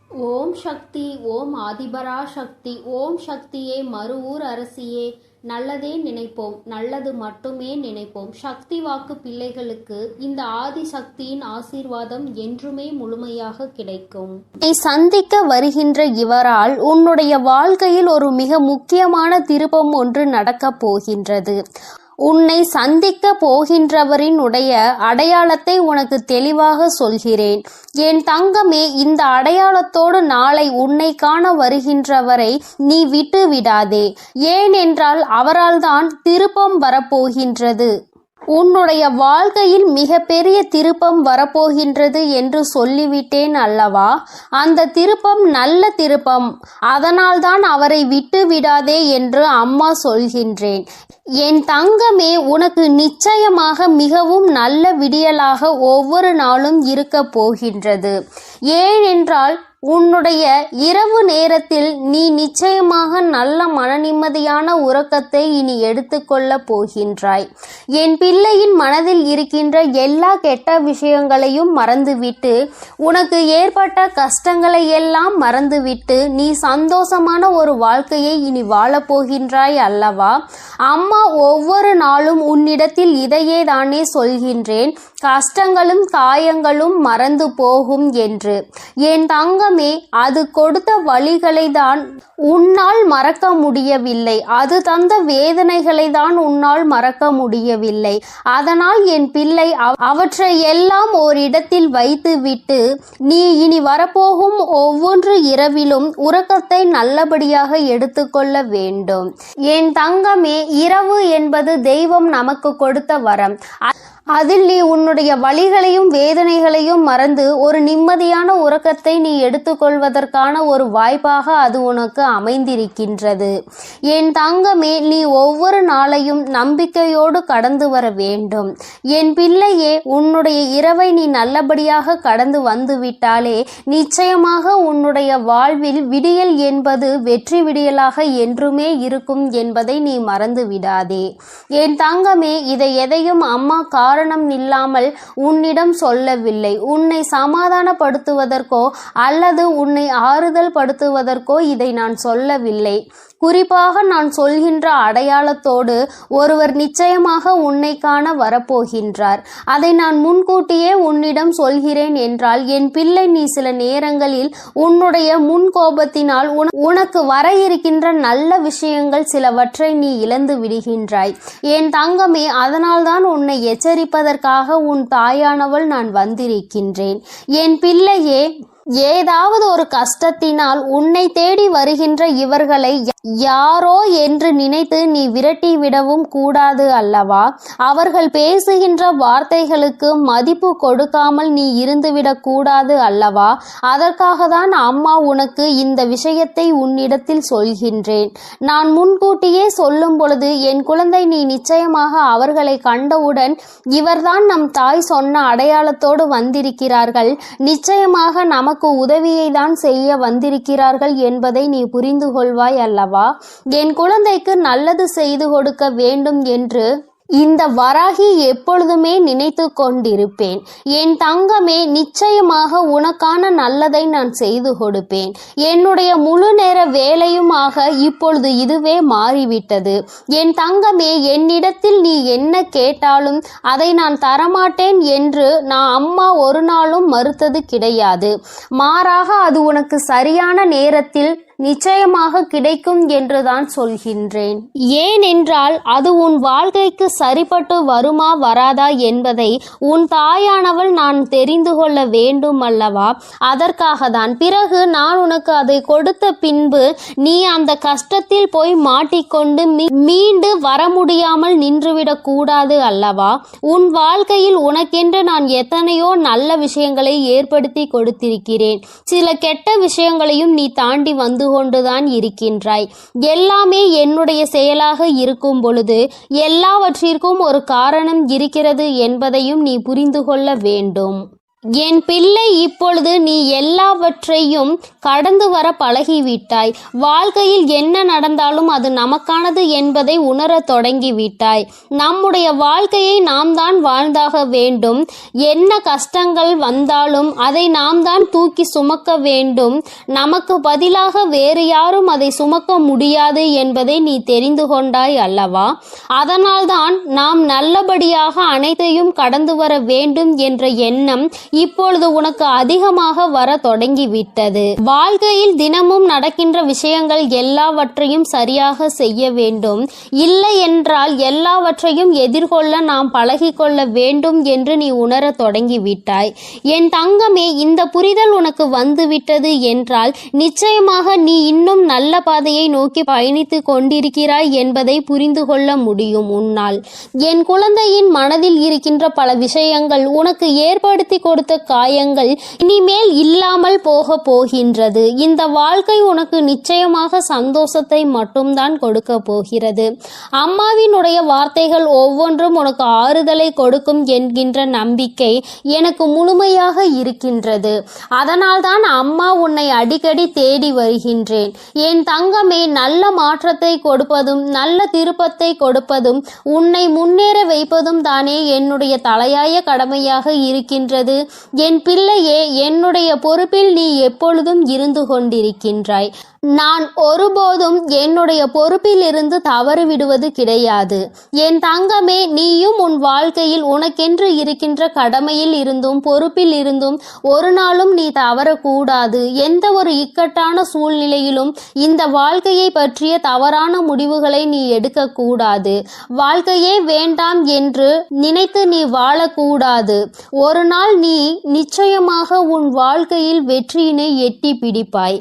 ஓம் சக்தி, ஓம் ஆதிபரா சக்தி, ஓம் சக்தியே, மறுவூர் அரசியே, நல்லதே நினைப்போம், நல்லது மட்டுமே நினைப்போம். சக்தி வாக்கு பிள்ளைகளுக்கு இந்த ஆதிசக்தியின் ஆசீர்வாதம் என்றுமே முழுமையாக கிடைக்கும். நீ சந்திக்க வருகின்ற இவரால் உன்னுடைய வாழ்க்கையில் ஒரு மிக முக்கியமான திருப்பம் ஒன்று நடக்கப் போகின்றது. உன்னை சந்திக்க போகின்றவரின் அடையாளத்தை உனக்கு தெளிவாக சொல்கிறேன். என் தங்கமே, இந்த அடையாளத்தோடு நாளை உன்னை காண வருகின்றவரை நீ விட்டு விடாதே. ஏனென்றால் அவரால் தான் திருப்பம் வரப்போகின்றது. உன்னுடைய வாழ்க்கையில் மிக பெரிய திருப்பம் வரப்போகின்றது என்று சொல்லிவிட்டேன் அல்லவா? அந்த திருப்பம் நல்ல திருப்பம். அதனால்தான் அவரை விட்டு விடாதே என்று அம்மா சொல்கின்றேன். என் தங்கமே, உனக்கு நிச்சயமாக மிகவும் நல்ல விடியலாக ஒவ்வொரு நாளும் இருக்க போகின்றது. ஏனென்றால் உன்னுடைய இரவு நேரத்தில் நீ நிச்சயமாக நல்ல மனநிம்மதியான உறக்கத்தை இனி எடுத்துக்கொள்ள போகின்றாய். என் பிள்ளையின் மனதில் இருக்கின்ற எல்லா கெட்ட விஷயங்களையும் மறந்துவிட்டு, உனக்கு ஏற்பட்ட கஷ்டங்களை எல்லாம் மறந்துவிட்டு நீ சந்தோஷமான ஒரு வாழ்க்கையை இனி வாழப்போகின்றாய் அல்லவா? அம்மா ஒவ்வொரு நாளும் உன்னிடத்தில் இதையே தானே சொல்கின்றேன், கஷ்டங்களும் காயங்களும் மறந்து போகும் என்று. என் தங்கமே, அது கொடுத்த வழிகளை தான் உன்னால் மறக்க முடியவில்லை. அது தந்த வேதனைகளை தான் உன்னால் மறக்க முடியவில்லை. அதனால் என் பிள்ளை, அவற்றை எல்லாம் ஓரிடத்தில் வைத்துவிட்டு நீ இனி வரப்போகும் ஒவ்வொரு இரவிலும் உறக்கத்தை நல்லபடியாக எடுத்துக்கொள்ள வேண்டும். என் தங்கமே, இரவு என்பது தெய்வம் நமக்கு கொடுத்த வரம். அதில் நீ உன்னுடைய வலிகளையும் வேதனைகளையும் மறந்து ஒரு நிம்மதியான உறக்கத்தை நீ எடுத்துக்கொள்வதற்கான ஒரு வாய்ப்பாக அது உனக்கு அமைந்திருக்கின்றது. என் தங்கமே, நீ ஒவ்வொரு நாளையும் நம்பிக்கையோடு கடந்து வர வேண்டும். என் பிள்ளையே, உன்னுடைய இரவை நீ நல்லபடியாக கடந்து வந்துவிட்டாலே நிச்சயமாக உன்னுடைய வாழ்வில் விடியல் என்பது வெற்றி விடியலாக என்றுமே இருக்கும் என்பதை நீ மறந்து விடாதே. என் தங்கமே, இதை எதையும் அம்மா காரணம் இல்லாமல் உன்னிடம் சொல்லவில்லை. உன்னை சமாதானப்படுத்துவதற்கோ அல்லது உன்னை ஆறுதல் படுத்துவதற்கோ இதை நான் சொல்லவில்லை. குறிப்பாக நான் சொல்கின்ற அடையாளத்தோடு ஒருவர் நிச்சயமாக உன்னை காண வரப்போகின்றார். அதை நான் முன்கூட்டியே உன்னிடம் சொல்கிறேன் என்றால் என் பிள்ளை, நீ சில நேரங்களில் உன்னுடைய முன்கோபத்தினால் உனக்கு வர இருக்கின்ற நல்ல விஷயங்கள் சிலவற்றை நீ இழந்து விடுகின்றாய். என் தங்கமே, அதனால்தான் உன்னை எச்சரிப்பதற்காக உன் தாயானவள் நான் வந்திருக்கின்றேன். என் பிள்ளையே, ஏதாவது ஒரு கஷ்டத்தினால் உன்னை தேடி வருகின்ற இவர்களை யாரோ என்று நினைத்து நீ விரட்டி விடவும் கூடாது அல்லவா? அவர்கள் பேசுகின்ற வார்த்தைகளுக்கு மதிப்பு கொடுக்காமல் நீ இருந்துவிடக் கூடாது அல்லவா? அதற்காக தான் அம்மா உனக்கு இந்த விஷயத்தை உன்னிடத்தில் சொல்கின்றேன். நான் முன்கூட்டியே சொல்லும் பொழுது, என் குழந்தை, நீ நிச்சயமாக அவர்களை கண்டவுடன் இவர்தான் நம் தாய் சொன்ன அடையாளத்தோடு வந்திருக்கிறார்கள், நிச்சயமாக நமக்கு உதவியை தான் செய்ய வந்திருக்கிறார்கள் என்பதை நீ புரிந்து கொள்வாய் அல்லவா? என் குழந்தைக்கு நல்லது செய்து கொடுக்க வேண்டும் என்று இந்த வராகி எப்பொழுதுமே நினைத்து கொண்டிருப்பேன். என் தங்கமே, நிச்சயமாக உனக்கான நல்லதை நான் செய்து கொடுப்பேன். என்னுடைய முழு நேர வேலையுமாக இப்பொழுது இதுவே மாறிவிட்டது. என் தங்கமே, என்னிடத்தில் நீ என்ன கேட்டாலும் அதை நான் தரமாட்டேன் என்று நான் அம்மா ஒரு நாளும் மறுத்தது கிடையாது. மாறாக அது உனக்கு சரியான நேரத்தில் நிச்சயமாக கிடைக்கும் என்றுதான் சொல்கின்றேன். ஏனென்றால் அது உன் வாழ்க்கைக்கு சரிப்பட்டு வருமா வராதா என்பதை உன் தாயானவள் நான் தெரிந்து கொள்ள வேண்டும் அல்லவா? அதற்காக தான். பிறகு நான் உனக்கு அதை கொடுத்த பின்பு நீ அந்த கஷ்டத்தில் போய் மாட்டிக்கொண்டு மீண்டு வர முடியாமல் நின்றுவிடக் கூடாது அல்லவா? உன் வாழ்க்கையில் உனக்கென்று நான் எத்தனையோ நல்ல விஷயங்களை ஏற்படுத்தி கொடுத்திருக்கிறேன். சில கெட்ட விஷயங்களையும் நீ தாண்டி வந்து கொண்டுதான் இருக்கின்றாய். எல்லாமே என்னுடைய செயலாக இருக்கும் பொழுது எல்லாவற்றிற்கும் ஒரு காரணம் இருக்கிறது என்பதையும் நீ புரிந்து கொள்ள வேண்டும். என் பிள்ளை, இப்பொழுது நீ எல்லாவற்றையும் கடந்து வர பழகிவிட்டாய். வாழ்க்கையில் என்ன நடந்தாலும் அது நமக்கானது என்பதை உணரத் தொடங்கிவிட்டாய். நம்முடைய வாழ்க்கையை நாம் தான் வாழ்ந்தாக வேண்டும். என்ன கஷ்டங்கள் வந்தாலும் அதை நாம் தான் தூக்கி சுமக்க வேண்டும். நமக்கு பதிலாக வேறு யாரும் அதை சுமக்க முடியாது என்பதை நீ தெரிந்து கொண்டாய் அல்லவா? அதனால்தான் நாம் நல்லபடியாக அனைத்தையும் கடந்து வர வேண்டும் என்ற எண்ணம் இப்பொழுது உனக்கு அதிகமாக வர தொடங்கிவிட்டது. வாழ்க்கையில் தினமும் நடக்கின்ற விஷயங்கள் எல்லாவற்றையும் சரியாக செய்ய வேண்டும். இல்லை என்றால் எல்லாவற்றையும் எதிர்கொள்ள நாம் பழகிக்கொள்ள வேண்டும் என்று நீ உணர தொடங்கிவிட்டாய். என் தங்கமே, இந்த புரிதல் உனக்கு வந்துவிட்டது என்றால் நிச்சயமாக நீ இன்னும் நல்ல பாதையை நோக்கி பயணித்து கொண்டிருக்கிறாய் என்பதை புரிந்து கொள்ள முடியும் உன்னால். என் குழந்தையின் மனதில் இருக்கின்ற பல விஷயங்கள், உனக்கு ஏற்படுத்தி கொடுத்த காயங்கள் இனிமேல் இல்லாமல் போக போகின்றது. இந்த வாழ்க்கை உனக்கு நிச்சயமாக சந்தோஷத்தை மட்டும்தான் கொடுக்க போகிறது. அம்மாவினுடைய வார்த்தைகள் ஒவ்வொன்றும் உனக்கு ஆறுதலை கொடுக்கும் என்கின்ற நம்பிக்கை எனக்கு முழுமையாக இருக்கின்றது. அதனால்தான் அம்மா உன்னை அடிக்கடி தேடி வருகின்றேன். என் தங்கமே, நல்ல மாற்றத்தை கொடுப்பதும் நல்ல திருப்பத்தை கொடுப்பதும் உன்னை முன்னேற வைப்பதும் தானே என்னுடைய தலையாய கடமையாக இருக்கின்றது. என் பிள்ளையே, என்னுடைய பொறுப்பில் நீ எப்பொழுதும் இருந்து கொண்டிருக்கின்றாய். நான் ஒருபோதும் என்னுடைய பொறுப்பில் இருந்து தவறு விடுவது கிடையாது. என் தங்கமே, நீயும் உன் வாழ்க்கையில் உனக்கென்று இருக்கின்ற கடமையில் இருந்தும் பொறுப்பில் இருந்தும் ஒரு நாளும் நீ தவறக்கூடாது. எந்த ஒரு இக்கட்டான சூழ்நிலையிலும் இந்த வாழ்க்கையை பற்றிய தவறான முடிவுகளை நீ எடுக்கக்கூடாது. வாழ்க்கையே வேண்டாம் என்று நினைத்து நீ வாழக்கூடாது. ஒரு நாள் நீ நிச்சயமாக உன் வாழ்க்கையில் வெற்றியினை எட்டி பிடிப்பாய்.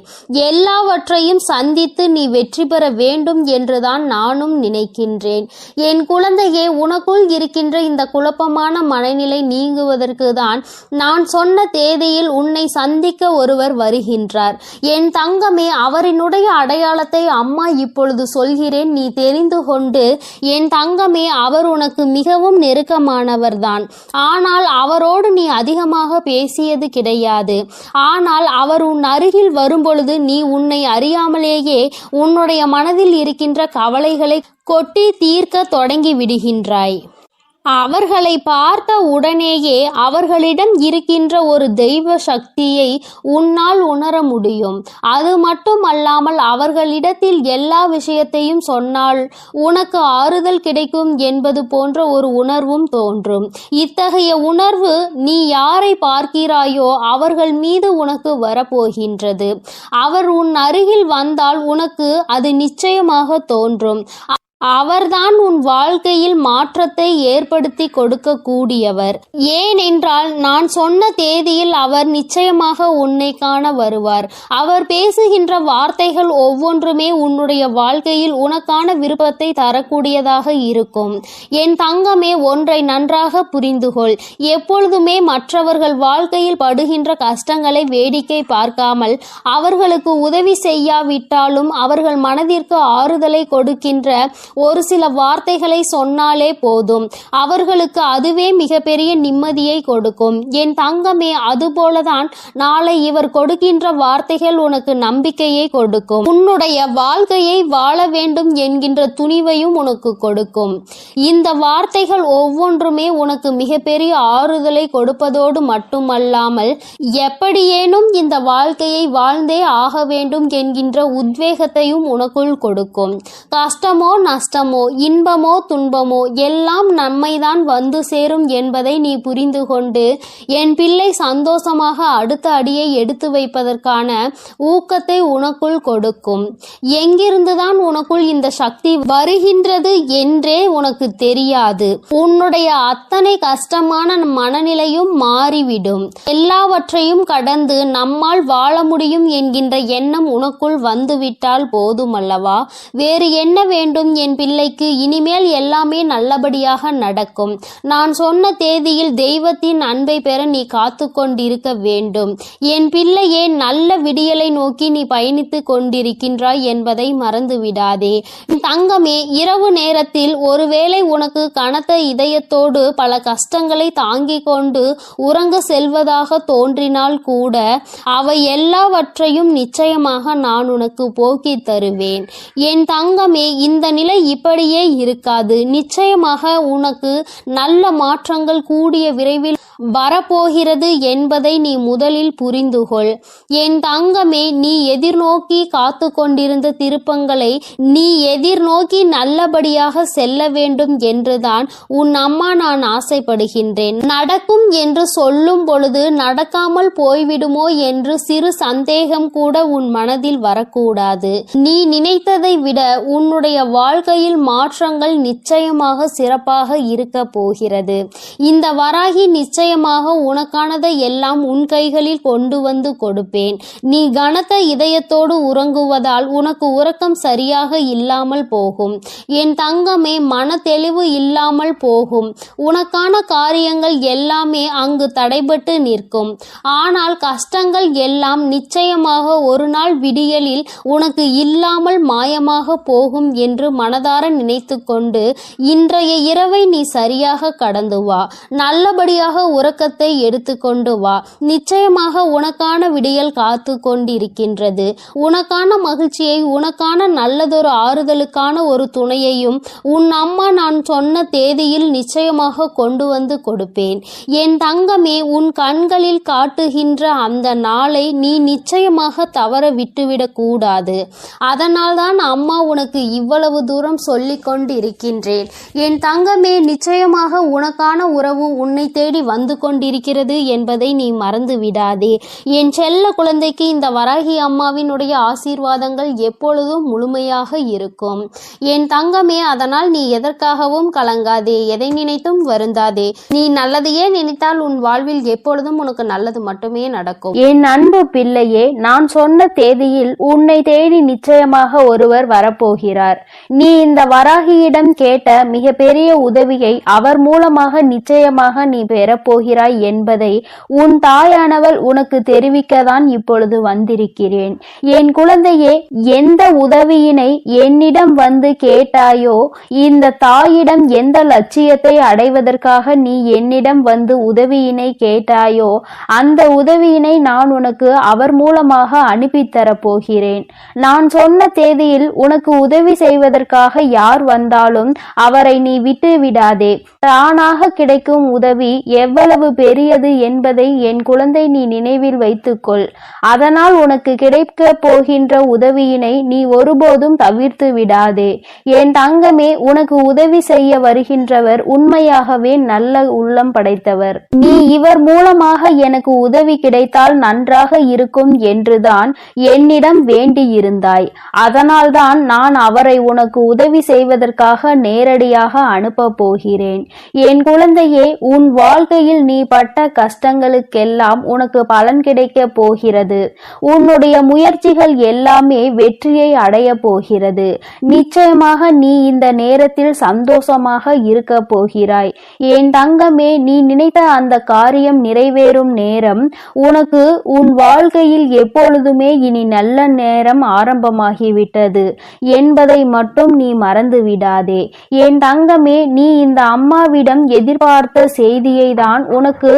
எல்லாவற்றையும் சந்தித்து நீ வெற்றி பெற வேண்டும் என்றுதான் நானும் நினைக்கின்றேன். என் குழந்தையே, உனக்குள் இருக்கின்ற இந்த குழப்பமான மனநிலை நீங்குவதற்கு தான் நான் சொன்ன தேதியில் உன்னை சந்திக்க ஒருவர் வருகின்றார். என் தங்கமே, அவரினுடைய அடையாளத்தை அம்மா இப்பொழுது சொல்கிறேன், நீ தெரிந்து கொண்டு. என் தங்கமே, அவர் உனக்கு மிகவும் நெருக்கமானவர்தான். ஆனால் அவரோடு நீ அதிகமாக பேசியது கிடையாது. ஆனால் அவர் உன் அருகில் வரும்பொழுது நீ உன்னை அறியாமலேயே உன்னுடைய மனதில் இருக்கின்ற கவலைகளை கொட்டி தீர்க்க தொடங்கி விடுகின்றாய். அவர்களை பார்த்த உடனேயே அவர்களிடம் இருக்கின்ற ஒரு தெய்வ சக்தியை உன்னால் உணர முடியும். அது மட்டுமல்லாமல் அவர்களிடத்தில் எல்லா விஷயத்தையும் சொன்னால் உனக்கு ஆறுதல் கிடைக்கும் என்பது போன்ற ஒரு உணர்வும் தோன்றும். இத்தகைய உணர்வு நீ யாரை பார்க்கிறாயோ அவர்கள் மீது உனக்கு வரப்போகின்றது. அவர் உன் அருகில் வந்தால் உனக்கு அது நிச்சயமாக தோன்றும். அவர்தான் உன் வாழ்க்கையில் மாற்றத்தை ஏற்படுத்தி கொடுக்க கூடியவர். ஏனென்றால் நான் சொன்ன தேதியில் அவர் நிச்சயமாக உன்னை காண வருவார். அவர் பேசுகின்ற வார்த்தைகள் ஒவ்வொன்றுமே உன்னுடைய வாழ்க்கையில் உனக்கான விருப்பத்தை தரக்கூடியதாக இருக்கும். என் தங்கமே, ஒன்றை நன்றாக புரிந்துகொள். எப்பொழுதுமே மற்றவர்கள் வாழ்க்கையில் படுகின்ற கஷ்டங்களை வேடிக்கை பார்க்காமல் அவர்களுக்கு உதவி செய்யாவிட்டாலும் அவர்கள் மனதிற்கு ஆறுதலை கொடுக்கின்ற ஒரு சில வார்த்தைகளை சொன்னாலே போதும். அவர்களுக்கு அதுவே மிகப்பெரிய நிம்மதியை கொடுக்கும். என் தங்கமே, அதுபோலதான் நாளை இவர் கொடுக்கின்ற வார்த்தைகள் உனக்கு நம்பிக்கையை கொடுக்கும். உன்னுடைய வாழ்க்கையை வாழ வேண்டும் என்கின்ற துணிவையும் உனக்கு கொடுக்கும். இந்த வார்த்தைகள் ஒவ்வொன்றுமே உனக்கு மிகப்பெரிய ஆறுதலை கொடுப்பதோடு மட்டுமல்லாமல் எப்படியேனும் இந்த வாழ்க்கையை வாழ்ந்தே ஆக வேண்டும் என்கின்ற உத்வேகத்தையும் உனக்குள் கொடுக்கும். கஷ்டமோ நஷ்டமோ இன்பமோ துன்பமோ எல்லாம் நம்மைதான் வந்து சேரும் என்பதை நீ புரிந்து கொண்டு என் பிள்ளை சந்தோஷமாக அடுத்த அடியை எடுத்து வைப்பதற்கான ஊக்கத்தை உனக்குள் கொடுக்கும். எங்கிருந்துதான் உனக்குள் இந்த சக்தி வருகின்றது என்றே உனக்கு தெரியாது. உன்னுடைய அத்தனை கஷ்டமான மனநிலையும் மாறிவிடும். எல்லாவற்றையும் கடந்து நம்மால் வாழ முடியும் என்கின்ற எண்ணம் உனக்குள் வந்துவிட்டால் போதுமல்லவா? வேறு என்ன வேண்டும் என் பிள்ளைக்கு இனிமேல் எல்லாமே நல்லபடியாக நடக்கும். நான் சொன்ன தேதியில் தெய்வத்தின் அன்பை பெற நீ காத்து கொண்டிருக்க வேண்டும். என் பிள்ளையே, நல்ல விடியலை நோக்கி நீ பயணித்து கொண்டிருக்கின்றாய் என்பதை மறந்து விடாதே. தங்கமே, இரவு நேரத்தில் ஒருவேளை உனக்கு கனத்த இதயத்தோடு பல கஷ்டங்களை தாங்கிக் கொண்டு உறங்க செல்வதாக தோன்றினால் கூட அவை எல்லாவற்றையும் நிச்சயமாக நான் உனக்கு போக்கி தருவேன். என் தங்கமே, இந்த நிலை இப்படியே இருக்காது. நிச்சயமாக உனக்கு நல்ல மாற்றங்கள் கூடிய விரைவில் வரப்போகிறது என்பதை நீ முதலில் புரிந்துகொள். என் தங்கமே, நீ எதிர்நோக்கி காத்து கொண்டிருந்த திருப்பங்களை நீ எதிர்நோக்கி நல்லபடியாக செல்ல வேண்டும் என்றுதான் உன் அம்மா நான் ஆசைப்படுகின்றேன். நடக்கும் என்று சொல்லும் பொழுது நடக்காமல் போய்விடுமோ என்று சிறு சந்தேகம் கூட உன் மனதில் வரக்கூடாது. நீ நினைத்ததை விட உன்னுடைய வாழ்க்கையில் மாற்றங்கள் நிச்சயமாக சிறப்பாக இருக்க போகிறது. இந்த வராகி நிச்சயமாக உனக்கானதை எல்லாம் உன் கைகளில் கொண்டு வந்து கொடுப்பேன். நீ கனத்த இதயத்தோடு உறங்குவதால் உனக்கு உறக்கம் சரியாக இல்லாமல் போகும். என் தங்கமே, மன தெளிவு இல்லாமல் போகும். உனக்கான காரியங்கள் எல்லாமே அங்கு தடைபட்டு நிற்கும். ஆனால் கஷ்டங்கள் எல்லாம் நிச்சயமாக ஒரு நாள் விடியலில் உனக்கு இல்லாமல் மாயமாக போகும் என்று மனதார நினைத்து கொண்டு இன்றைய இரவை நீ சரியாக கடந்து வா. நல்லபடியாக உறக்கத்தை எடுத்துக்கொண்டு வா. நிச்சயமாக உனக்கான விடியல் காத்து கொண்டிருக்கின்றது. உனக்கான மகிழ்ச்சியை, உனக்கான நல்லதொரு ஆறுதலுக்கான ஒரு துணையையும் உன் அம்மா நான் சொன்ன தேதியில் நிச்சயமாக கொண்டு வந்து கொடுப்பேன். என் தங்கமே, உன் கண்களில் காட்டுகின்ற அந்த நாளை நீ நிச்சயமாக தவற விட்டுவிடக் கூடாது. அதனால்தான் அம்மா உனக்கு இவ்வளவு தூரம் சொல்லிக் கொண்டிருக்கின்றேன். என் தங்கமே, நிச்சயமாக உனக்கான உறவு உன்னை தேடி வந்து கொண்டிருக்கிறது என்பதை நீ மறந்து விடாதே. என் செல்ல குழந்தைக்கு இந்த வராகி அம்மாவினுடைய ஆசீர்வாதங்கள் எப்பொழுதும் முழுமையாக இருக்கும். என் தங்கமே, அதனால் நீ எதற்காகவும் கலங்காதே, எதை நினைத்தும் வருந்தாதே. நீ நல்லதையே நினைத்தால் உன் வாழ்வில் எப்பொழுதும் உனக்கு நல்லது மட்டுமே நடக்கும். என் அன்பு பிள்ளையே, நான் சொன்ன தேதியில் உன்னை தேடி நிச்சயமாக ஒருவர் வரப்போகிறார். நீ இந்த வராகியிடம் கேட்ட மிகப்பெரிய உதவியை அவர் மூலமாக நிச்சயமாக நீ பெறப்போகிறாய் என்பதை உன் தாயானவள் உனக்கு தெரிவிக்கத்தான் இப்பொழுது வந்திருக்கிறேன். என் குழந்தையே, எந்த உதவியினை என்னிடம் வந்து கேட்டாயோ, இந்த தாயிடம் எந்த லட்சியத்தை அடைவதற்காக நீ என்னிடம் வந்து உதவியினை கேட்டாயோ, அந்த உதவியினை நான் உனக்கு அவர் மூலமாக அனுப்பித்தரப் போகிறேன். நான் சொன்ன தேதியில் உனக்கு உதவி செய்வதற்காக யார் வந்தாலும் அவரை நீ விட்டு விடாதே. தானாக கிடைக்கும் உதவி எவ்வளவு பெரியது என்பதை என் குழந்தை நீ நினைவில் வைத்துக்கொள். அதனால் உனக்கு கிடைக்க போகின்ற உதவியினை நீ ஒருபோதும் தவிர்த்து விடாதே. என் தங்கமே, உனக்கு உதவி செய்ய வருகின்றவர் உண்மையாகவே நல்ல உள்ளம் படைத்தவர். நீ இவர் மூலமாக எனக்கு உதவி கிடைத்தால் நன்றாக இருக்கும் என்றுதான் என்னிடம் வேண்டியிருந்தாய். அதனால்தான் நான் அவரை உனக்கு உதவி செய்வதற்காக நேரடியாக அனுப்ப போகிறேன். என் குழந்தையே, உன் வாழ்க்கையில் நீ பட்ட கஷ்டங்களுக்கெல்லாம் உனக்கு பலன் கிடைக்க போகிறது. உன்னுடைய முயற்சிகள் எல்லாமே வெற்றியை அடைய போகிறது. நிச்சயமாக நீ இந்த நேரத்தில் சந்தோஷமாக இருக்க போகிறாய். என் தங்கமே, நீ நினைத்த அந்த காரியம் நிறைவேறும் நேரம் உனக்கு உன் வாழ்க்கையில் எப்பொழுதுமே இனி நல்ல நேரம் ஆரம்பமாகிவிட்டது என்பதை மட்டும் நீ மறந்து விடாதே. என் தங்கமே, நீ இந்த அம்மாவிடம் எதிர்பார்த்த செய்தியை தான் உனக்கு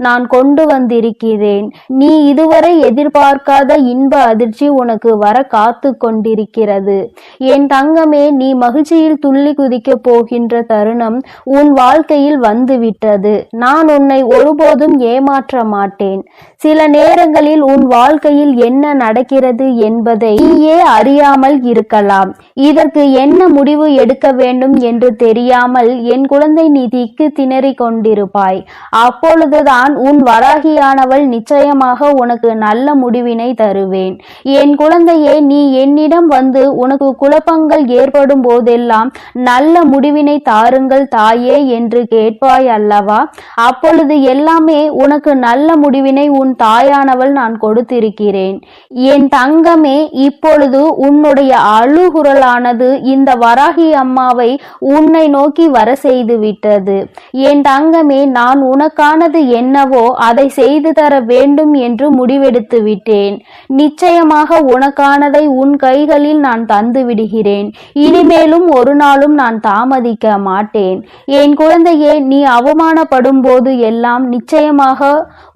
நான் கொண்டு வந்திருக்கிறேன். நீ இதுவரை எதிர்பார்க்காத இன்ப அதிர்ச்சி உனக்கு வர காத்து கொண்டிருக்கிறது. என் தங்கமே, நீ மகிழ்ச்சியில் துள்ளி குதிக்க போகின்ற தருணம் உன் வாழ்க்கையில் வந்துவிட்டது. நான் உன்னை ஒருபோதும் ஏமாற்ற மாட்டேன். சில நேரங்களில் உன் வாழ்க்கையில் என்ன நடக்கிறது என்பதை நீயே அறியாமல் இருக்கலாம். இதற்கு என்ன முடிவு எடுக்க வேண்டும் என்று தெரியாமல் என் குழந்தை நீ திக்கு திணறி கொண்டிருப்பாய். அப்பொழுதுதான் உன் வராகியானவள் நிச்சயமாக உனக்கு நல்ல முடிவினை தருவேன். என் குழந்தையே, நீ என்னிடம் வந்து உனக்கு குழப்பங்கள் ஏற்படும் போதெல்லாம் நல்ல முடிவினை தாருங்கள் தாயே என்று கேட்பாய் அல்லவா? அப்பொழுது எல்லாமே உனக்கு நல்ல முடிவினை உன் தாயானவள் நான் கொடுத்திருக்கிறேன். என் தங்கமே, இப்பொழுது உன்னுடைய அழுகுரலானது இந்த வராகி அம்மாவை உன்னை நோக்கி வர செய்து விட்டது. என் தங்கமே, நான் உனக்கானது என்னவோ அதை செய்து தர வேண்டும் என்று முடிவெடுத்து விட்டேன். நிச்சயமாக உனக்கானதை உன் கைகளில் நான் தந்து விடுகிறேன். இனிமேலும் ஒரு நாளும் நான் தாமதிக்க மாட்டேன். என் குழந்தையே, நீ அவமானப்படும் போது எல்லாம் நிச்சயமாக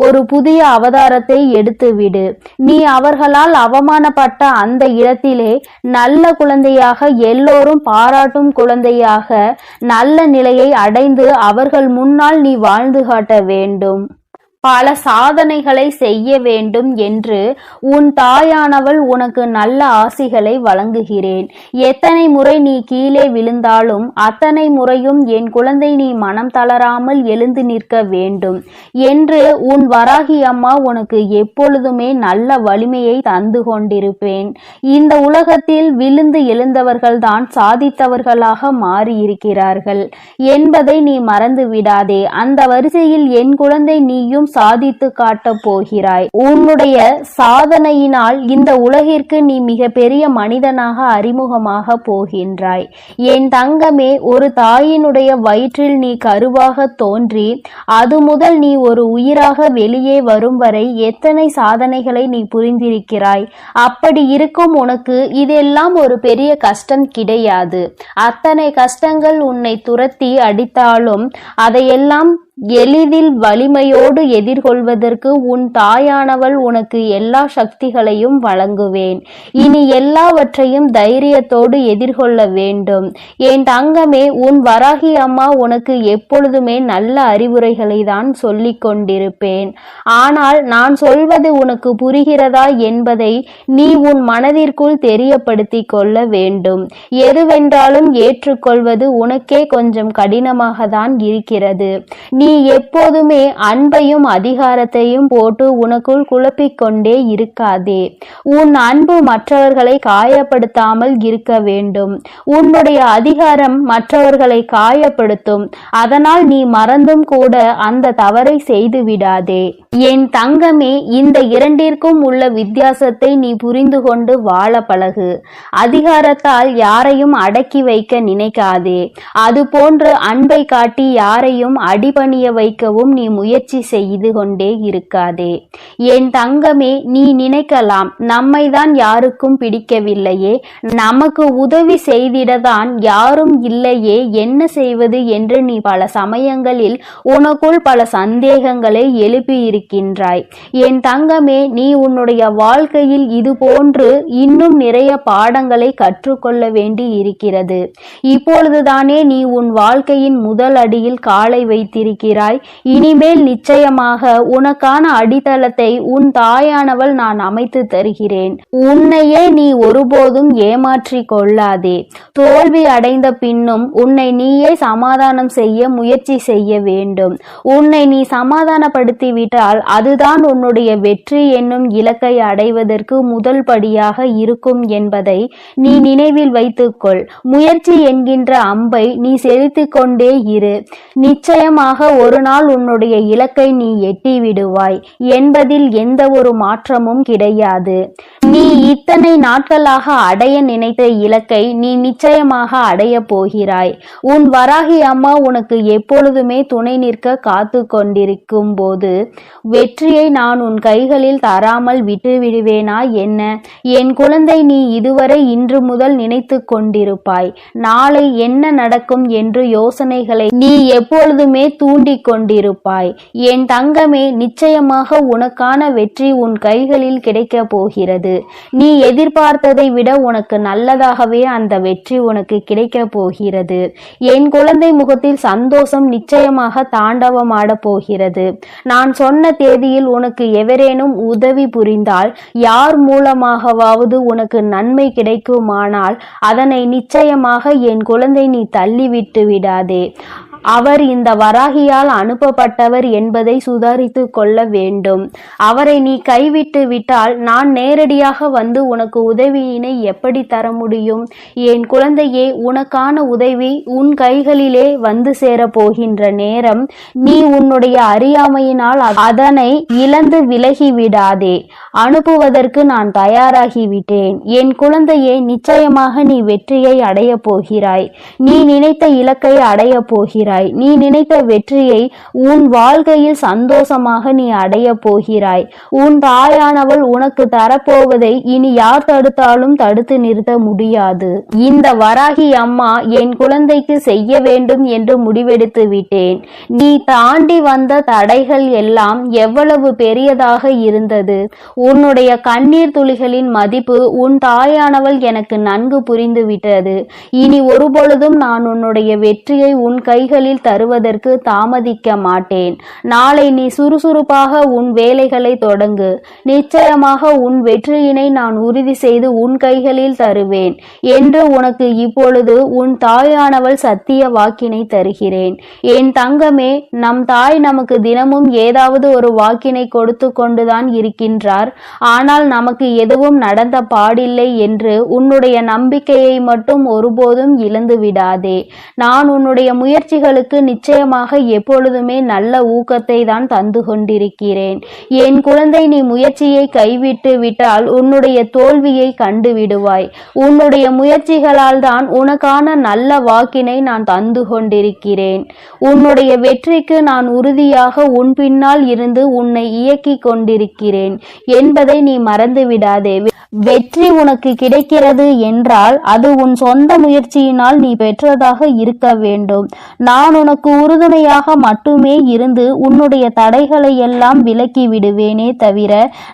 ஒரு புதிய அவதாரத்தை எடுத்துவிடு. நீ அவர்களால் அவமானப்பட்ட அந்த இடத்திலே நல்ல குழந்தையாக, எல்லோரும் பாராட்டும் குழந்தையாக நல்ல நிலையை அடைந்து அவர்கள் முன்னால் நீ வாழ்ந்து காட்ட வேண்டும். பல சாதனைகளை செய்ய வேண்டும் என்று உன் தாயானவள் உனக்கு நல்ல ஆசிகளை வழங்குகிறேன். எத்தனை முறை நீ கீழே விழுந்தாலும் அத்தனை முறையும் என் குழந்தை நீ மனம் தளராமல் எழுந்து நிற்க வேண்டும் என்று உன் வராகி அம்மா உனக்கு எப்பொழுதுமே நல்ல வலிமையை தந்து கொண்டிருப்பேன். இந்த உலகத்தில் விழுந்து எழுந்தவர்கள்தான் சாதித்தவர்களாக மாறியிருக்கிறார்கள் என்பதை நீ மறந்து விடாதே. அந்த வரிசையில் என் குழந்தை நீயும் சாதித்து காட்டப் போகிறாய். உன்னுடைய சாதனையினால் இந்த உலகிற்கு நீ மிக பெரிய மனிதனாக அறிமுகமாக போகின்றாய். என் தங்கமே, ஒரு தாயினுடைய வயிற்றில் நீ கருவாக தோன்றி அது முதல் நீ ஒரு உயிராக வெளியே வரும் வரை எத்தனை சாதனைகளை நீ புரிந்திருக்கிறாய். அப்படி இருக்கும் உனக்கு இதெல்லாம் ஒரு பெரிய கஷ்டம் கிடையாது. அத்தனை கஷ்டங்கள் உன்னை துரத்தி அடித்தாலும் அதையெல்லாம் எளிதில் வலிமையோடு எதிர்கொள்வதற்கு உன் தாயானவள் உனக்கு எல்லா சக்திகளையும் வழங்குவேன். இனி எல்லாவற்றையும் தைரியத்தோடு எதிர்கொள்ள வேண்டும். என் தங்கமே, உன் வராகி அம்மா உனக்கு எப்பொழுதுமே நல்ல அறிவுரைகளை தான் சொல்லிக் கொண்டிருப்பேன். ஆனால் நான் சொல்வது உனக்கு புரிகிறதா என்பதை நீ உன் மனதிற்குள் தெரியப்படுத்திக் கொள்ள வேண்டும். எதுவென்றாலும் ஏற்றுக்கொள்வது உனக்கே கொஞ்சம் கடினமாக தான் இருக்கிறது. நீ எப்போதுமே அன்பையும் அதிகாரத்தையும் போட்டு உனக்குள் குழப்பிக் கொண்டே இருக்காதே. உன் அன்பு மற்றவர்களை காயப்படுத்தாமல் இருக்க வேண்டும். உன்னுடைய அதிகாரம் மற்றவர்களை காயப்படுத்தும். அதனால் நீ மறந்தும் கூட அந்த தவறை செய்து விடாதே. என் தங்கமே, இந்த இரண்டிற்கும் உள்ள வித்தியாசத்தை நீ புரிந்து கொண்டு வாழ பழகு. அதிகாரத்தால் யாரையும் அடக்கி வைக்க நினைக்காதே. அதுபோன்று அன்பை காட்டி யாரையும் அடிபணிய வைக்கவும் நீ முயற்சி செய்து கொண்டே இருக்காதே. என் தங்கமே, நீ நினைக்கலாம், நம்மை தான் யாருக்கும் பிடிக்கவில்லையே, நமக்கு உதவி செய்திடதான் யாரும் இல்லையே, என்ன செய்வது என்று நீ பல சமயங்களில் உனக்குள் பல சந்தேகங்களை எழுப்பி இருக்கின்றாய். என் தங்கமே, நீ உன்னுடைய வாழ்க்கையில் இது போன்று இன்னும் நிறைய பாடங்களை கற்றுக்கொள்ள வேண்டி இருக்கிறது. இப்பொழுதுதானே நீ உன் வாழ்க்கையின் முதல் அடியில் காலை வைத்திருக்கிறாய். இனிமேல் நிச்சயமாக உனக்கான அடித்தளத்தை உன் தாயானவள் நான் அமைத்து தருகிறேன். உன்னையே நீ ஒருபோதும் ஏமாற்றிக் கொள்ளாதே. தோல்வி அடைந்த பின்னும் உன்னை நீயே சமாதானம் செய்ய முயற்சி செய்ய வேண்டும். உன்னை நீ சமாதானப்படுத்தி விட்டால் அதுதான் உன்னுடைய வெற்றி என்னும் இலக்கை அடைவதற்கு முதல் படியாக இருக்கும் என்பதை நீ நினைவில் வைத்துக்கொள். முயற்சி என்கின்ற அம்பை நீ செலுத்திக் கொண்டே இரு. நிச்சயமாக ஒரு நாள் உன்னுடைய இலக்கை நீ எட்டி விடுவாய் என்பதில் எந்த ஒரு மாற்றமும் கிடையாது. நீ இத்தனை நாட்களாக அடைய நினைத்த இலக்கை நீ நிச்சயமாக அடைய போகிறாய். உன் வராகி அம்மா உனக்கு எப்பொழுதுமே துணை நிற்க காத்து கொண்டிருக்கும் போது வெற்றியை நான் உன் கைகளில் தராமல் விட்டு விடுவேனா என்ன? என் குழந்தை, நீ இதுவரை இன்று முதல் நினைத்து கொண்டிருப்பாய் நாளை என்ன நடக்கும் என்று யோசனைகளை நீ எப்பொழுதுமே தூண்டிக் கொண்டிருப்பாய். என் தங்கமே, நிச்சயமாக உனக்கான வெற்றி உன் கைகளில் கிடைக்க போகிறது. நீ எதிர்பார்த்ததை விட உனக்கு நல்லதாகவே அந்த வெற்றி உனக்கு கிடைக்க போகிறது. என் குழந்தை முகத்தில் சந்தோஷம் நிச்சயமாக தாண்டவமாட போகிறது. நான் சொன்ன தேதியில் உனக்கு எவரேனும் உதவி புரிந்தால், யார் மூலமாகவாவது உனக்கு நன்மை கிடைக்குமானால் அதனை நிச்சயமாக என் குழந்தை நீ தள்ளிவிட்டு விடாதே. அவர் இந்த வராகியால் அனுப்பப்பட்டவர் என்பதை சுதாரித்து கொள்ள வேண்டும். அவரை நீ கைவிட்டு விட்டால் நான் நேரடியாக வந்து உனக்கு உதவியினை எப்படி தர முடியும்? என் குழந்தையே, உனக்கான உதவி உன் கைகளிலே வந்து சேரப் போகின்ற நேரம். நீ உன்னுடைய அறியாமையினால் அதனை இழந்து விலகிவிடாதே. அனுப்புவதற்கு நான் தயாராகிவிட்டேன். என் குழந்தையே, நிச்சயமாக நீ வெற்றியை அடைய போகிறாய். நீ நினைத்த இலக்கை அடைய போகிறாய். நீ நினைத்த வெற்றியை உன் வாழ்க்கையில் சந்தோஷமாக நீ அடைய போகிறாய். உன் தாயானவள் உனக்கு தரப்போவதை இனி யார் தடுத்தாலும் தடுத்து நிறுத்த முடியாது. இந்த வராகி அம்மா என் குழந்தைக்கு செய்ய வேண்டும் என்று முடிவெடுத்து விட்டேன். நீ தாண்டி வந்த தடைகள் எல்லாம் எவ்வளவு பெரியதாக இருந்தது. உன்னுடைய கண்ணீர் துளிகளின் மதிப்பு உன் தாயானவள் எனக்கு நன்கு புரிந்து விட்டது. இனி ஒருபொழுதும் நான் உன்னுடைய வெற்றியை உன் கைகளில் தருவதற்கு தாமதிக்க மாட்டேன். நாளை நீ சுறுசுறுப்பாக உன் வேலைகளை தொடங்கு. நிச்சயமாக உன் வெற்றியினை நான் உறுதி செய்து உன் கைகளில் தருவேன் என்று உனக்கு இப்பொழுது உன் தாயானவள் சத்திய வாக்கினை தருகிறேன். என் தங்கமே, நம் தாய் நமக்கு தினமும் ஏதாவது ஒரு வாக்கினை கொடுத்து கொண்டுதான் இருக்கின்றார். ஆனால் நமக்கு எதுவும் நடந்த பாடில்லை என்று உன்னுடைய நம்பிக்கையை மட்டும் ஒருபோதும் இழந்து விடாதே. நான் உன்னுடைய முயற்சிகளுக்கு நிச்சயமாக எப்பொழுதுமே நல்ல ஊக்கத்தை தான் தந்து கொண்டிருக்கிறேன். என் குழந்தை, நீ முயற்சியை கைவிட்டு விட்டால் உன்னுடைய தோல்வியை கண்டு விடுவாய். உன்னுடைய முயற்சிகளால் தான் உனக்கான நல்ல வாக்கினை நான் தந்து கொண்டிருக்கிறேன். உன்னுடைய வெற்றிக்கு நான் உறுதியாக உன் பின்னால் இருந்து உன்னை இயக்கி கொண்டிருக்கிறேன் என்பதை நீ மறந்து விடாதே. வெற்றி உனக்கு கிடைக்கிறது என்றால் அது உன் சொந்த முயற்சியினால் நீ பெற்றதாக இருக்க வேண்டும். நான் உனக்கு உறுதுணையாக மட்டுமே இருந்து உன்னுடைய தடைகளை எல்லாம் விலக்கி விடுவேனே தவிர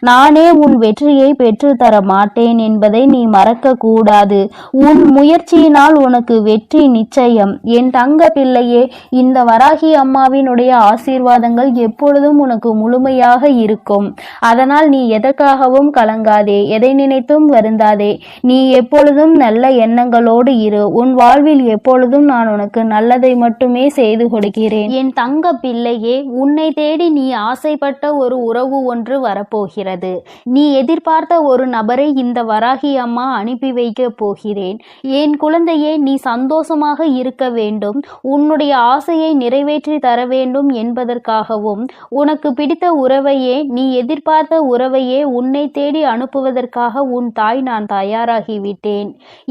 நானே உன் வெற்றியை பெற்று தர மாட்டேன் என்பதை நீ மறக்க கூடாது. உன் முயற்சியினால் உனக்கு வெற்றி நிச்சயம். என் தங்க பிள்ளையே, இந்த வராகி அம்மாவினுடைய ஆசீர்வாதங்கள் எப்பொழுதும் உனக்கு முழுமையாக இருக்கும். அதனால் நீ எதற்காகவும் கலங்காதே, எதை நினைத்தும் வருந்தாதே. நீ எப்பொழுதும் நல்ல எண்ணங்களோடு இரு. உன் வாழ்வில் எப்பொழுதும் நான் உனக்கு நல்லதை மட்டுமே செய்து கொடுக்கிறேன். என் தங்க பிள்ளையே, உன்னை தேடி நீ ஆசைப்பட்ட ஒரு உறவு ஒன்று வரப்போகிறது. நீ எதிர்பார்த்த ஒரு நபரை இந்த வராகி அம்மா அனுப்பி வைக்க போகிறேன். என் குழந்தையே, நீ சந்தோஷமாக இருக்க வேண்டும், உன்னுடைய ஆசையை நிறைவேற்றி தர வேண்டும் என்பதற்காகவும் உனக்கு பிடித்த உறவையே, நீ எதிர்பார்த்த உறவையே உன்னை தேடி அனுப்புவதற்காக உன் தாய் நான் தயாராகிவிட்டேன்.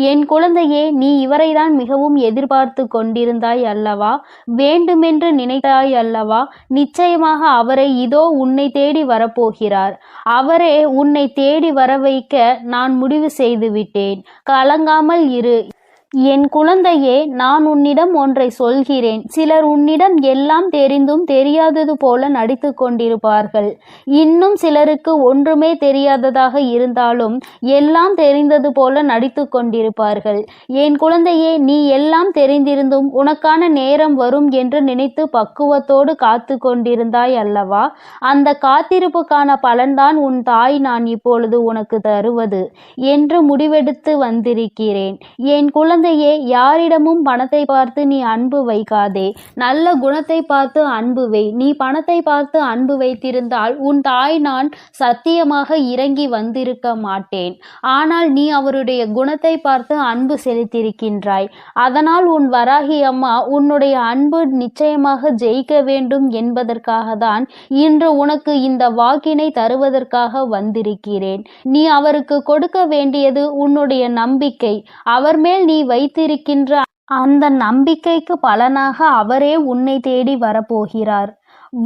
என் குழந்தையே, நீ இவரைதான் மிகவும் எதிர்பார்த்து கொண்டிருந்தாய் அல்லவா? வேண்டுமென்று நினைத்தாய் அல்லவா? நிச்சயமாக அவரை இதோ உன்னை தேடி வரப்போகிறார். அவரே உன்னை தேடி வர வைக்க நான் முடிவு செய்துவிட்டேன். கலங்காமல் இரு. என் குழந்தையே, நான் உன்னிடம் ஒன்றை சொல்கிறேன். சிலர் உன்னிடம் எல்லாம் தெரிந்தும் தெரியாதது போல நடித்து கொண்டிருப்பார்கள். இன்னும் சிலருக்கு ஒன்றுமே தெரியாததாக இருந்தாலும் எல்லாம் தெரிந்தது போல நடித்து கொண்டிருப்பார்கள். என் குழந்தையே, நீ எல்லாம் தெரிந்திருந்தும் உனக்கான நேரம் வரும் என்று நினைத்து பக்குவத்தோடு காத்து கொண்டிருந்தாய் அல்லவா? அந்த காத்திருப்புக்கான பலன்தான் உன் தாய் நான் இப்பொழுது உனக்கு தருவது என்று முடிவெடுத்து வந்திருக்கிறேன். என் குழந்தையே, யாரிடமும் பணத்தை பார்த்து நீ அன்பு வைக்காதே. நல்ல குணத்தை பார்த்து அன்பு வை. நீ பணத்தை பார்த்து அன்பு வைத்திருந்தால் உன் தாய் நான் சத்தியமாக இறங்கி வந்திருக்க மாட்டேன். ஆனால் நீ அவருடைய குணத்தை பார்த்து அன்பு செலுத்தியிருக்கின்றாய். அதனால் உன் வராகி அம்மா உன்னுடைய அன்பு நிச்சயமாக ஜெயிக்க வேண்டும் என்பதற்காக தான் இன்று உனக்கு இந்த வாக்கினை தருவதற்காக வந்திருக்கிறேன். நீ அவருக்கு கொடுக்க வேண்டியது உன்னுடைய நம்பிக்கை. அவர் மேல் நீ வைத்திருக்கின்ற அந்த நம்பிக்கைக்கு பலனாக அவரே உன்னை தேடி வரப்போகிறார்.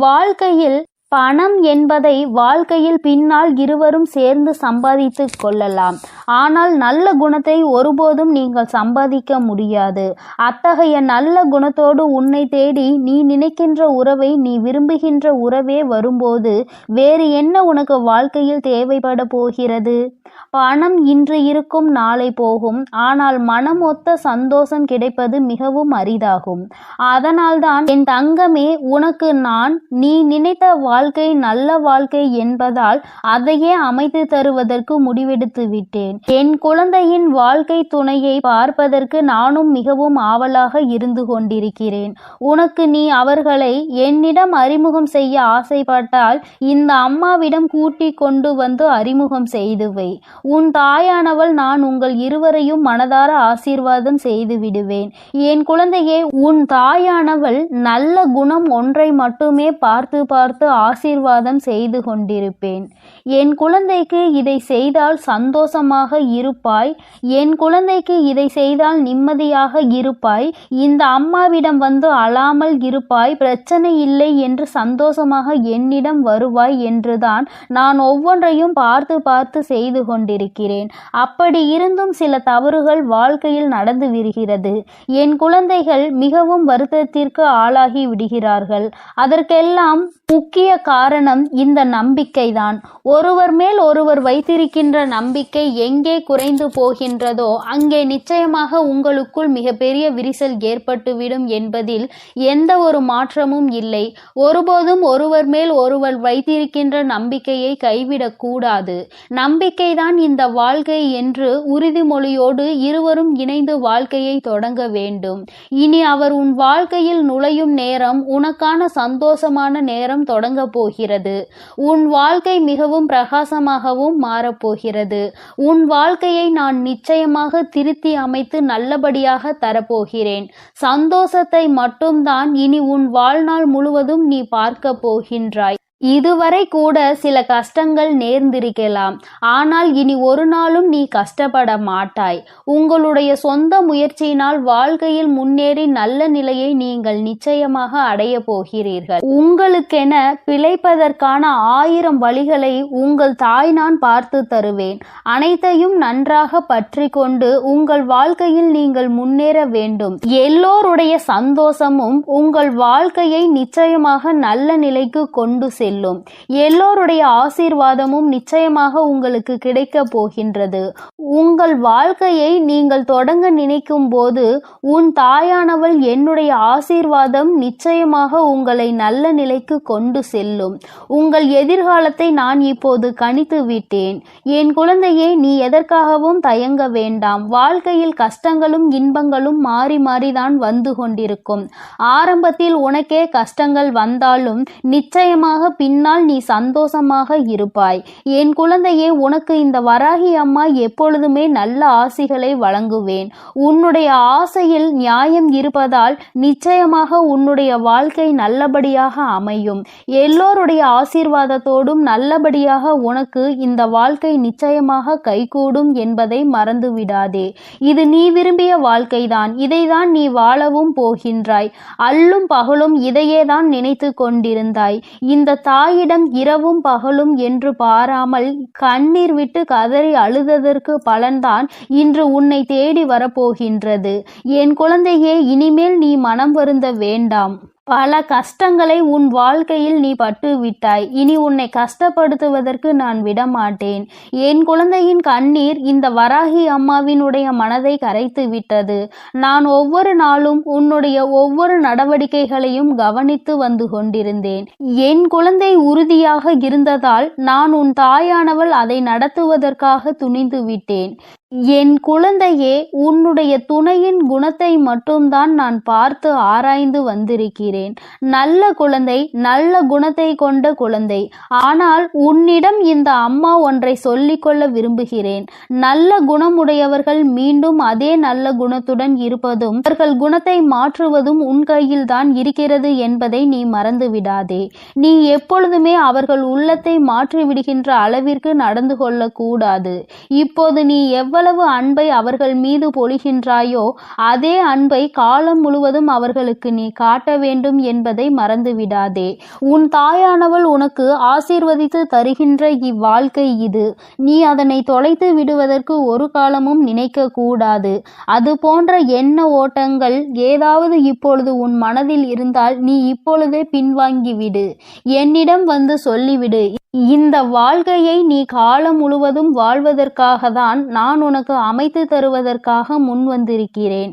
வாழ்க்கையில் பணம் என்பதை வாழ்க்கையில் பின்னால் இருவரும் சேர்ந்து சம்பாதித்து கொள்ளலாம். ஆனால் நல்ல குணத்தை ஒருபோதும் நீங்கள் சம்பாதிக்க முடியாது. அத்தகைய நல்ல குணத்தோடு உன்னை தேடி நீ நினைக்கின்ற உறவை, நீ விரும்புகின்ற உறவே வரும்போது வேறு என்ன உனக்கு வாழ்க்கையில் தேவைப்பட போகிறது? பணம் இன்று இருக்கும், நாளை போகும். ஆனால் மனம் ஒத்த சந்தோஷம் கிடைப்பது மிகவும் அரிதாகும். அதனால்தான் என் தங்கமே, உனக்கு நான் நீ நினைத்த வாழ்க்கை நல்ல வாழ்க்கை என்பதால் அதையே அமைத்து தருவதற்கு முடிவெடுத்து விட்டேன். என் குழந்தையின் வாழ்க்கை துணையை பார்ப்பதற்கு நானும் மிகவும் ஆவலாக இருந்து கொண்டிருக்கிறேன். உனக்கு நீ அவர்களை என்னிடம் அறிமுகம் செய்ய ஆசைப்பட்டால் இந்த அம்மாவிடம் கூட்டிக் கொண்டு வந்து அறிமுகம் செய்து வை. உன் தாயானவள் நான் உங்கள் இருவரையும் மனதார ஆசீர்வாதம் செய்து விடுவேன். என் குழந்தையே, உன் தாயானவள் நல்ல குணம் ஒன்றை மட்டுமே பார்த்து பார்த்து ஆசீர்வாதம் செய்து கொண்டிருப்பேன். என் குழந்தைக்கு இதை செய்தால் சந்தோஷமாக இருப்பாய். என் குழந்தைக்கு இதை செய்தால் நிம்மதியாக இருப்பாய். இந்த அம்மாவிடம் வந்து அழாமல் இருப்பாய். பிரச்சனை இல்லை என்று சந்தோஷமாக என்னிடம் வருவாய் என்றுதான் நான் ஒவ்வொன்றையும் பார்த்து பார்த்து செய்து கொண்டிருக்கிறேன். அப்படி இருந்தும் சில தவறுகள் வாழ்க்கையில் நடந்து வருகிறது. என் குழந்தைகள் மிகவும் வருத்தத்திற்கு ஆளாகி விடுகிறார்கள். அதற்கெல்லாம் முக்கிய காரணம் இந்த நம்பிக்கைதான். ஒருவர் மேல் ஒருவர் வைத்திருக்கின்ற நம்பிக்கை எங்கே குறைந்து போகின்றதோ அங்கே நிச்சயமாக உங்களுக்குள் மிகப்பெரிய விரிசல் ஏற்பட்டுவிடும் என்பதில் எந்த ஒரு மாற்றமும் இல்லை. ஒருபோதும் ஒருவர் மேல் ஒருவர் வைத்திருக்கின்ற நம்பிக்கையை கைவிடக்கூடாது. நம்பிக்கைதான் இந்த வாழ்க்கை என்று உறுதிமொழியோடு இருவரும் இணைந்து வாழ்க்கையை தொடங்க வேண்டும். இனி அவர் உன் வாழ்க்கையில் நுழையும் நேரம் உனக்கான சந்தோஷமான நேரம் தொடங்க போகிறது. உன் வாழ்க்கை மிகவும் பிரகாசமாகவும் மாறப்போகிறது. உன் வாழ்க்கையை நான் நிச்சயமாக திருத்தி அமைத்து நல்லபடியாக தரப்போகிறேன். சந்தோஷத்தை மட்டும்தான் இனி உன் வாழ்நாள் முழுவதும் நீ பார்க்க போகின்றாய். இதுவரை கூட சில கஷ்டங்கள் நேர்ந்திருக்கலாம். ஆனால் இனி ஒரு நாளும் நீ கஷ்டப்பட மாட்டாய். உங்களுடைய சொந்த முயற்சியினால் வாழ்க்கையில் முன்னேறி நல்ல நிலையை நீங்கள் நிச்சயமாக அடைய போகிறீர்கள். உங்களுக்கென பிழைப்பதற்கான 1000 வழிகளை உங்கள் தாய் நான் பார்த்து தருவேன். அனைத்தையும் நன்றாக பற்றி கொண்டு உங்கள் வாழ்க்கையில் நீங்கள் முன்னேற வேண்டும். எல்லோருடைய சந்தோஷமும் உங்கள் வாழ்க்கையை நிச்சயமாக நல்ல நிலைக்கு கொண்டு செல்லும். எல்லோருடைய ஆசீர்வாதமும் நிச்சயமாக உங்களுக்கு கிடைக்க போகின்றது. உங்கள் வாழ்க்கையை நீங்கள் தொடங்க நினைக்கும் போது உன் தாயானவள் என்னுடைய ஆசீர்வாதம் நிச்சயமாக உங்களை நல்ல நிலைக்கு கொண்டு செல்லும். உங்கள் எதிர்காலத்தை நான் இப்போது கணித்து விட்டேன். என் குழந்தையே, நீ எதற்காகவும் தயங்க வேண்டாம். வாழ்க்கையில் கஷ்டங்களும் இன்பங்களும் மாறி மாறிதான் வந்து கொண்டிருக்கும். ஆரம்பத்தில் உனக்கே கஷ்டங்கள் வந்தாலும் நிச்சயமாக பின்னால் நீ சந்தோஷமாக இருப்பாய். என் குழந்தையே, உனக்கு இந்த வராகி அம்மா எப்பொழுதுமே நல்ல ஆசிகளை வழங்குவேன். உன்னுடைய ஆசையில் நியாயம் இருப்பதால் நிச்சயமாக உன்னுடைய வாழ்க்கை நல்லபடியாக அமையும். எல்லோருடைய ஆசீர்வாதத்தோடும் நல்லபடியாக உனக்கு இந்த வாழ்க்கை நிச்சயமாக கைகூடும் என்பதை மறந்து விடாதே. இது நீ விரும்பிய வாழ்க்கைதான். இதைதான் நீ வாழவும் போகின்றாய். அல்லும் பகலும் இதையே தான் நினைத்து கொண்டிருந்தாய். இந்த தாயிடம் இரவும் பகலும் என்று பாராமல் கண்ணீர் விட்டு கதறி அழுததற்கு பலன்தான் இன்று உன்னை தேடி வரப்போகின்றது. என் குழந்தையே, இனிமேல் நீ மனம் வருந்த வேண்டாம். பல கஷ்டங்களை உன் வாழ்க்கையில் நீ பட்டு விட்டாய். இனி உன்னை கஷ்டப்படுத்துவதற்கு நான் விடமாட்டேன். என் குழந்தையின் கண்ணீர் இந்த வராகி அம்மாவினுடைய மனதை கரைத்து விட்டது. நான் ஒவ்வொரு நாளும் உன்னுடைய ஒவ்வொரு நடவடிக்கைகளையும் கவனித்து வந்து கொண்டிருந்தேன். என் குழந்தை உறுதியாக இருந்ததால் நான் உன் தாயானவள் அதை நடத்துவதற்காக துணிந்து விட்டேன். என் குழந்தையே, உன்னுடைய துணையின் குணத்தை மட்டும்தான் நான் பார்த்து ஆராய்ந்து வந்திருக்கிறேன். நல்ல குழந்தை, நல்ல குணத்தை கொண்ட குழந்தை. ஆனால் உன்னிடம் இந்த அம்மா ஒன்றை சொல்லிக்கொள்ள விரும்புகிறேன். நல்ல குணமுடையவர்கள் மீண்டும் அதே நல்ல குணத்துடன் இருப்பதும் அவர்கள் குணத்தை மாற்றுவதும் உன் கையில் தான் இருக்கிறது என்பதை நீ மறந்து விடாதே. நீ எப்பொழுதுமே அவர்கள் உள்ளத்தை மாற்றிவிடுகின்ற அளவிற்கு நடந்து கொள்ளக்கூடாது. இப்போது நீ எவ்வளவு அன்பை அவர்கள் மீது பொழிகின்றாயோ அதே அன்பை காலம் முழுவதும் அவர்களுக்கு நீ காட்ட வேண்டும் என்பதை மறந்து விடாதே. உன் தாயானவள் உனக்கு ஆசீர்வதித்து தருகின்ற இவ்வாழ்க்கை இது. நீ அதனை தொலைத்து விடுவதற்கு ஒரு காலமும் நினைக்க கூடாது. அது போன்ற எண்ண ஓட்டங்கள் ஏதாவது இப்பொழுது உன் மனதில் இருந்தால் நீ இப்பொழுதே பின்வாங்கிவிடு. என்னிடம் வந்து சொல்லிவிடு. இந்த வாழ்க்கையை நீ காலம் முழுவதும் வாழ்வதற்காக தான் நான் உனக்கு அமைத்து தருவதற்காக முன் வந்திருக்கிறேன்.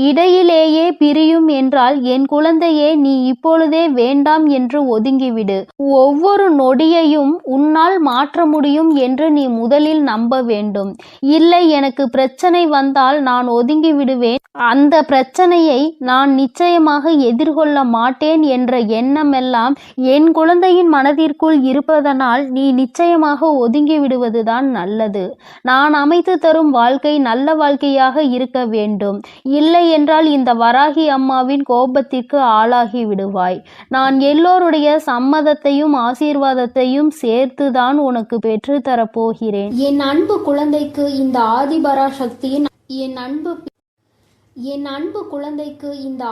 இடையிலேயே பிரியும் என்றால் என் குழந்தையே, நீ இப்பொழுதே வேண்டாம் என்று ஒதுங்கிவிடு. ஒவ்வொரு நொடியையும் உன்னால் மாற்ற முடியும் என்று நீ முதலில் நம்ப வேண்டும். இல்லை, எனக்கு பிரச்சனை வந்தால் நான் ஒதுங்கி விடுவேன், அந்த பிரச்சனையை நான் நிச்சயமாக எதிர்கொள்ள மாட்டேன் என்ற எண்ணமெல்லாம் என் குழந்தையின் மனதிற்குள் இருப்பதனால் நீ நிச்சயமாக ஒதுங்கி விடுவதுதான் நல்லது. நான் அமைத்து தரும் வாழ்க்கை நல்ல வாழ்க்கையாக இருக்க வேண்டும். இல்லை என்றால் இந்த வராகி அம்மாவின் கோபத்திற்கு ஆளாகி விடுவாய். நான் எல்லோருடைய சம்மதத்தையும் ஆசீர்வாதத்தையும் சேர்த்துதான் உனக்கு பெற்று தரப்போகிறேன். என் அன்பு குழந்தைக்கு இந்த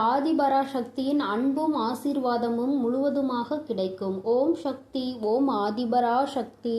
ஆதிபராசக்தியின் அன்பும் ஆசீர்வாதமும் முழுவதுமாக கிடைக்கும். ஓம் சக்தி, ஓம் ஆதிபராசக்தி.